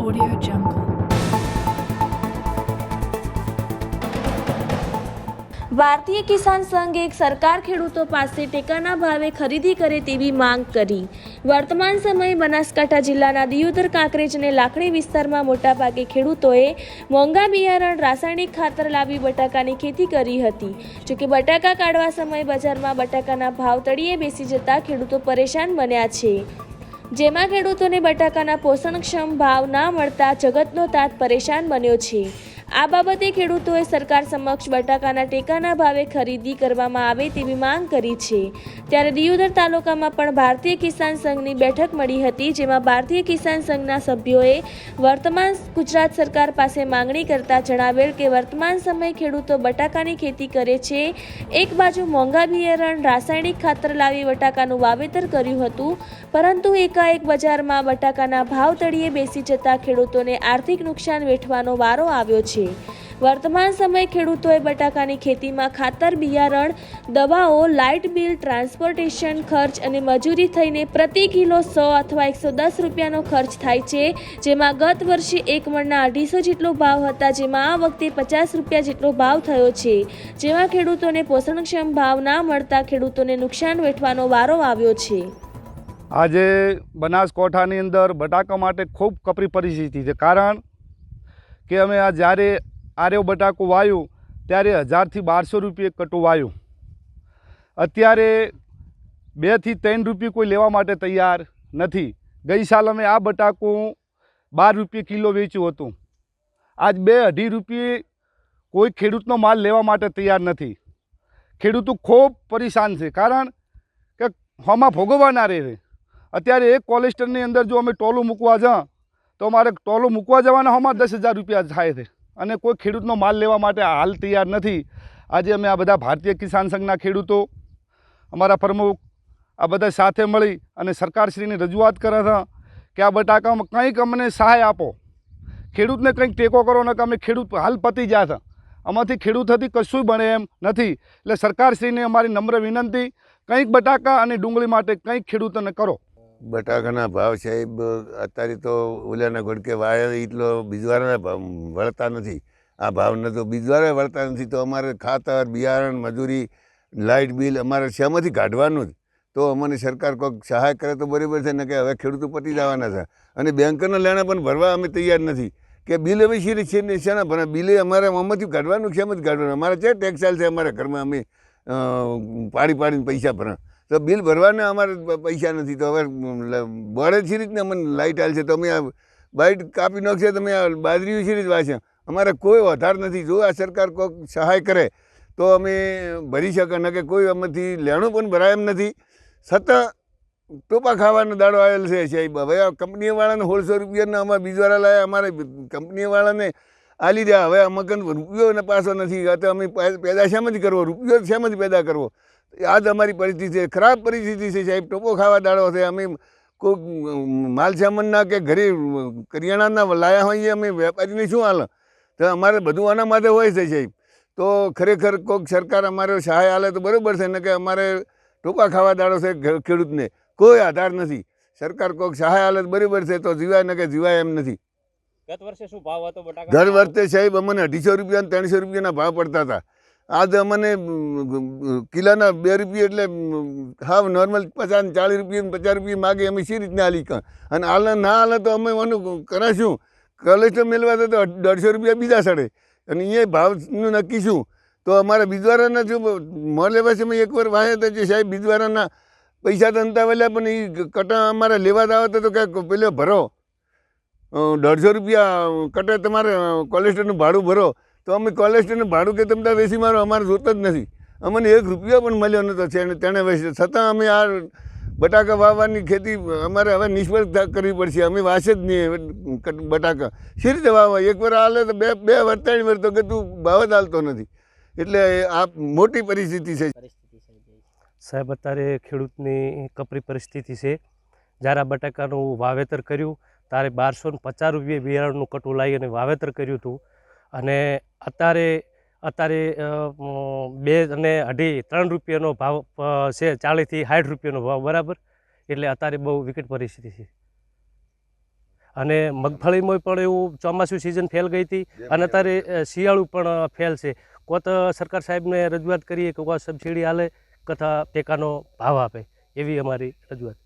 Audio Jungle. ભારતીય કિસાન સંઘ એક સરકાર ખેડૂતો પાસે ટેકાના ભાવે ખરીદી કરે તેવી માંગ કરી। વર્તમાન સમયે બનાસકાંઠા જિલ્લાના દિયોદર, કાંકરેજ અને લાખણી વિસ્તારમાં મોટાભાગે ખેડૂતોએ મોંઘા બિયારણ, રાસાયણિક ખાતર લાવી બટાકાની ખેતી કરી હતી। જોકે બટાકા કાઢવા સમયે બજારમાં બટાકાના ભાવ તળિયે બેસી જતા ખેડૂતો પરેશાન બન્યા છે, જેમાં ખેડૂતોને બટાકાના પોષણક્ષમ ભાવ ના મળતા જગતનો તાત પરેશાન બન્યો છે। આ બાબતે ખેડૂતોએ સરકાર સમક્ષ બટાકાના ટેકાના ભાવે ખરીદી કરવામાં આવે તેવી માંગ કરી છે। ત્યારે દિયોદર તાલુકામાં પણ ભારતીય કિસાન સંઘની બેઠક મળી હતી, જેમાં ભારતીય કિસાન સંઘના સભ્યોએ વર્તમાન ગુજરાત સરકાર પાસે માંગણી કરતા જણાવેલ કે વર્તમાન સમયે ખેડૂતો બટાકાની ખેતી કરે છે। એક બાજુ મોંઘા બિયારણ, રાસાયણિક ખાતર લાવી બટાકાનું વાવેતર કર્યું હતું, પરંતુ એકાએક બજારમાં બટાકાના ભાવ તળિયે બેસી જતા ખેડૂતોને આર્થિક નુકસાન વેઠવાનો વારો આવ્યો છે। વર્તમાન સમયે ખેડૂતોએ બટાકાની ખેતીમાં ખાતર, બિયારણ, દવાઓ, લાઇટ બિલ, ટ્રાન્સપોર્ટેશન ખર્ચ અને મજૂરી થઈને પ્રતિ કિલો 100 અથવા 110 રૂપિયાનો ખર્ચ થાય છે, જેમાં ગત વર્ષે એક મણના 250 જેટલો ભાવ હતા, જેમાં આ વખતે 50 રૂપિયા જેટલો ભાવ થયો છે, જેમાં ખેડૂતોને પોષણક્ષમ ભાવ ના મળતા ખેડૂતોને નુકસાન વેઠવાનો વારો આવ્યો છે। આજે બનાસકાંઠાની અંદર બટાકા માટે ખૂબ કપરી પરિસ્થિતિ છે, કારણ કે અમે આ જ્યારે આર્યો બટાકો વાવ્યું ત્યારે 1000થી 1200 રૂપિયે કટો વાવ્યું। અત્યારે 2 થી 3 રૂપિયા કોઈ લેવા માટે તૈયાર નથી। ગઈ સાલ અમે આ બટાકું 12 રૂપિયે કિલો વેચ્યું હતું। આજ 2-2.5 રૂપિયે કોઈ ખેડૂતનો માલ લેવા માટે તૈયાર નથી। ખેડૂતો ખૂબ પરેશાન છે, કારણ કે હમાં ભોગવવાના રહે। અત્યારે એક કોલેસ્ટરની અંદર જો અમે ટોલું મૂકવા જાઉં તો અમારે ટોલું મૂકવા જવાના હમાં 10,000 રૂપિયા થાય છે, અને કોઈ ખેડૂતનો માલ લેવા માટે હાલ તૈયાર નથી। આજે અમે આ બધા ભારતીય કિસાન સંઘના ખેડૂતો, અમારા પ્રમુખ, આ બધા સાથે મળી અને સરકારશ્રીની રજૂઆત કરે છે કે આ બટાકામાં કંઈક અમને સહાય આપો, ખેડૂતને કંઈક ટેકો કરો, ને કે અમે ખેડૂત હાલ પતી જાય છે, આમાંથી ખેડૂતોથી કશું બને એમ નથી। એટલે સરકારશ્રીને અમારી નમ્ર વિનંતી, કંઈક બટાકા અને ડુંગળી માટે કંઈક ખેડૂતોને કરો। બટાકાના ભાવ સાહેબ અત્યારે તો ઓલાના ગોળકે વાય એટલો બીજવાળાના ભાવ વળતા નથી। આ ભાવને તો બીજવાળા વળતા નથી, તો અમારે ખાતર, બિયારણ, મજૂરી, લાઇટ બિલ અમારે શેમાંથી કાઢવાનું જ। તો અમને સરકાર કોઈક સહાય કરે તો બરાબર છે, ને કે હવે ખેડૂતો પતી જવાના છે, અને બેંકના લેણા પણ ભરવા અમે તૈયાર નથી કે બિલ અમે શેના ભરે, બિલે અમારે આમાંથી કાઢવાનું, શેમાંથી કાઢવાનું, અમારે છે ટેક્સ ચાલ છે અમારા ઘરમાં, અમે પાડીને પૈસા ભરા, તો બિલ ભરવાના અમારે પૈસા નથી। તો હવે બળે છે રીતને અમને લાઇટ હાલ છે, તો અમે આ બાઇટ કાપી નાખશે, તમે આ બાજરી છે રીત વાંચે, અમારે કોઈ વધાર નથી। જો આ સરકાર કોઈક સહાય કરે તો અમે ભરી શકે, ન કે કોઈ અમેથી લેણું પણ ભરાય એમ નથી। છતાં ટોપા ખાવાનો દાડો આવેલ છે સાહેબ। હવે આ કંપનીવાળાને 1600 રૂપિયાના અમારે બીજવાળા લાવ્યા, અમારે કંપનીવાળાને આલી રહ્યા, હવે અમકન રૂપિયો ને પાછો નથી, તો અમે પેદા શેમાંથી કરવો, રૂપિયો શેમાંથી પેદા કરવો? આ જ અમારી પરિસ્થિતિ છે, ખરાબ પરિસ્થિતિ છે સાહેબ। ટોપો ખાવા દાડો છે। અમે કોઈ માલ સામાનના કે ઘરે કરિયાણાના લાયા હોઈએ, અમે વેપારીને શું હાલ, તો અમારે બધું આના માટે હોય છે સાહેબ। તો ખરેખર કોઈક સરકાર અમારે સહાય હાલે તો બરાબર છે, ને કે અમારે ટોપા ખાવા દાડો છે, ખેડૂતને કોઈ આધાર નથી। સરકાર કોઈક સહાય હાલે તો બરાબર છે, તો જીવાય, ને કે જીવાય એમ નથી। ગત વર્ષે શું ભાવ હતો બટાકા? ગત વર્ષે સાહેબ અમને 250 રૂપિયા 300 રૂપિયાના ભાવ પડતા હતા। આજ અમને કિલોના 2 રૂપિયા એટલે હાવ નોર્મલ 50-40 રૂપિયા 50 રૂપિયા માગે, અમે સી રીતના હાલી કાં, અને હાલ ના હાલે તો અમે એનું કરાશું, કોલેસ્ટ્રોલ મેળવા તો 150 રૂપિયા બીજા સડે, અને એ ભાવનું નક્કી શું? તો અમારા બીજવાળાના જો મોલે પાસે અમે એકવાર વાયા હતા જે સાહેબ બીજવાળાના પૈસા તો નતા વેલ્યા, પણ એ કટા અમારે લેવા જ આવતા તો ક્યાંક પેલો ભરો 150 રૂપિયા કટા તમારે કોલેસ્ટ્રોલનું ભાડું ભરો, તો અમે કોલેસ્ટ્રોલનું ભાડું કે તમે વેચી મારો, અમારે જોતા જ નથી। અમને 1 રૂપિયો પણ મળ્યો નહોતો તેને વેચી, છતાં અમે આ બટાકા વાવવાની ખેતી અમારે હવે નિષ્ફળ કરવી પડશે। અમે વાસે જ નહીં બટાકા, શી રીતે વાવવા? એકવાર હાલે તો બે વાર 3 વાર તો કે તું ભાવ જ હાલતો નથી। એટલે આ મોટી પરિસ્થિતિ છે સાહેબ। અત્યારે ખેડૂતની કપરી પરિસ્થિતિ છે। જ્યારે આ બટાકાનું વાવેતર કર્યું ત્યારે 1250 રૂપિયે બિયારણનું કટું લાવી અને વાવેતર કર્યું હતું, અને અત્યારે 2 અને 2.5-3 રૂપિયાનો ભાવ છે, 40 થી 60 રૂપિયાનો ભાવ, બરાબર। એટલે અત્યારે બહુ વિકટ પરિસ્થિતિ છે। અને મગફળીમાં પણ એવું ચોમાસું સિઝન ફેલ ગઈ હતી અને અત્યારે શિયાળું પણ ફેલ છે. કોત સરકાર સાહેબને રજૂઆત કરીએ કે કોઈ સબસિડી આલે તથા ટેકાનો ભાવ આપે, એવી અમારી રજૂઆત.